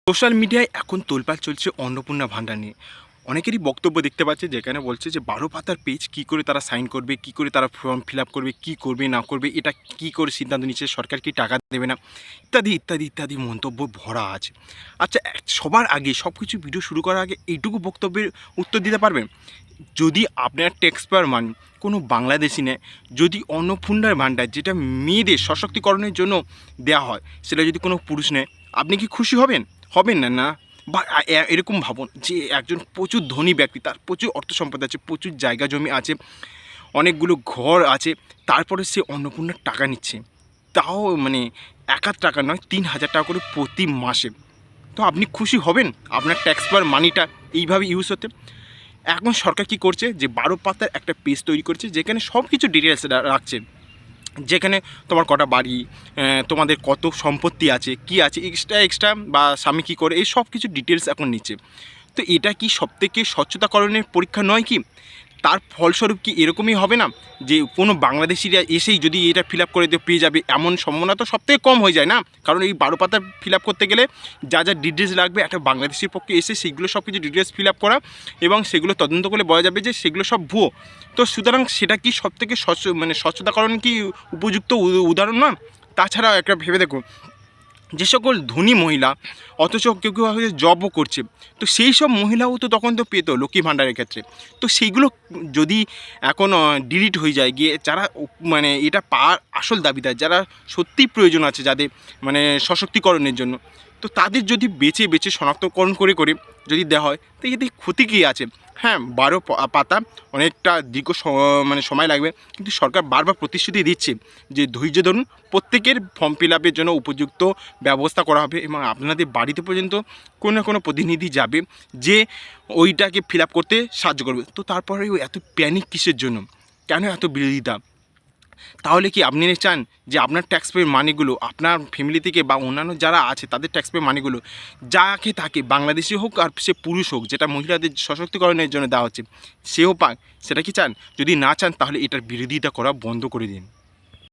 Social মিডিয়ায় এখন তোলপাড় চলছে অন্নপূর্ণা ভাণ্ডার নিয়ে। অনেকেরই বক্তব্য দেখতে পাচ্ছে যেখানে বলছে যে ১২ পাতার পেজ কী করে তারা সাইন করবে, কী করে তারা ফর্ম ফিল আপ করবে, কী করবে না করবে, এটা কী করে সিদ্ধান্ত নিচ্ছে, সরকার কি টাকা দেবে না, ইত্যাদি ইত্যাদি ইত্যাদি মন্তব্য ভরা আছে। আচ্ছা, সবার আগে সব কিছু ভিডিও শুরু করার আগে এইটুকু বক্তব্যের উত্তর দিতে পারবেন? যদি আপনার ট্যাক্স পেয়ার মানি কোনো বাংলাদেশি নেয়, যদি অন্নপূর্ণার ভাণ্ডার যেটা মেয়েদের সশক্তিকরণের জন্য দেওয়া হয় সেটা যদি কোনো পুরুষ নেয়, আপনি কি খুশি হবেন? হবেন না, না? বা এরকম ভাবুন যে একজন প্রচুর ধনী ব্যক্তি, তার প্রচুর অর্থ সম্পদ আছে, প্রচুর জায়গা জমি আছে, অনেকগুলো ঘর আছে, তারপরে সে অন্নপূর্ণার টাকা নিচ্ছে, তাও মানে ১,০০০ টাকা নয়, ৩,০০০ টাকা করে প্রতি মাসে। তো আপনি খুশি হবেন আপনার ট্যাক্স পেয়ার মানিটা এইভাবে ইউজ হতে? এখন সরকার কী করছে যে ১২ পাতার একটা পেজ তৈরি করছে যেখানে সব কিছু ডিটেলস রাখছে, যেখানে তোমার কটা বাড়ি, তোমাদের কত সম্পত্তি আছে, কি আছে এক্সট্রা বা স্বামী কী করে, এই সব কিছু ডিটেলস এখন নিচ্ছে। তো এটা কি সবথেকে স্বচ্ছতাকরণের পরীক্ষা নয় কি? তার ফলস্বরূপ কি এরকমই হবে না যে কোনো বাংলাদেশিরা এসেই যদি এটা ফিল আপ করে পেয়ে যাবে, এমন সম্ভাবনা তো সবথেকে কম হয়ে যায় না? কারণ এই ১২ পাতা ফিল আপ করতে গেলে যা যা ডিটেলস লাগবে একটা বাংলাদেশির পক্ষে এসে সেইগুলো সব কিছু ডিটেলস ফিল আপ করা এবং সেগুলো তদন্ত করলে বলা যাবে যে সেগুলো সব ভুয়ো। তো সুতরাং সেটা কি সবথেকে স্বচ্ছতাকরণ কি উপযুক্ত উদাহরণ নয়? তাছাড়াও একটা ভেবে দেখুন, যে সকল ধনী মহিলা অথচ কেউ কেউ হয়তো জবও করছে, তো সেই সব মহিলাও তো তখন তো পেতো লক্ষ্মী ভাণ্ডারের ক্ষেত্রে। তো সেইগুলো যদি এখন ডিলিট হয়ে যায়, গিয়ে যারা মানে এটা পাওয়ার আসল দাবিদার, যারা সত্যিই প্রয়োজন আছে যাদের মানে সশক্তিকরণের জন্য, তো তাদের যদি বেছে বেছে শনাক্তকরণ করে করে যদি দেওয়া হয়, তো এতে ক্ষতি কী আছে? হ্যাঁ, ১২ পাতা অনেকটা দীর্ঘ মানে সময় লাগবে, কিন্তু সরকার বারবার প্রতিশ্রুতি দিচ্ছে যে ধৈর্য ধরুন, প্রত্যেকের ফর্ম ফিল আপের জন্য উপযুক্ত ব্যবস্থা করা হবে এবং আপনাদের বাড়িতে পর্যন্ত কোনো না কোনো প্রতিনিধি যাবে যে ওইটাকে ফিল আপ করতে সাহায্য করবে। তো তারপরেও এত প্যানিক কিসের জন্য? কেন এত বিরোধিতা? তাহলে কি আপনি চান যে আপনার ট্যাক্স পের মানিগুলো আপনার ফ্যামিলি থেকে বা অন্যান্য যারা আছে তাদের ট্যাক্স পের মানিগুলো যাকে তাকে, বাংলাদেশি হোক আর সে পুরুষ হোক, যেটা মহিলাদের সশক্তিকরণের জন্য দেওয়া হচ্ছে, সেও পাক? সেটা কি চান? যদি না চান তাহলে এটার বিরোধিতা করা বন্ধ করে দিন।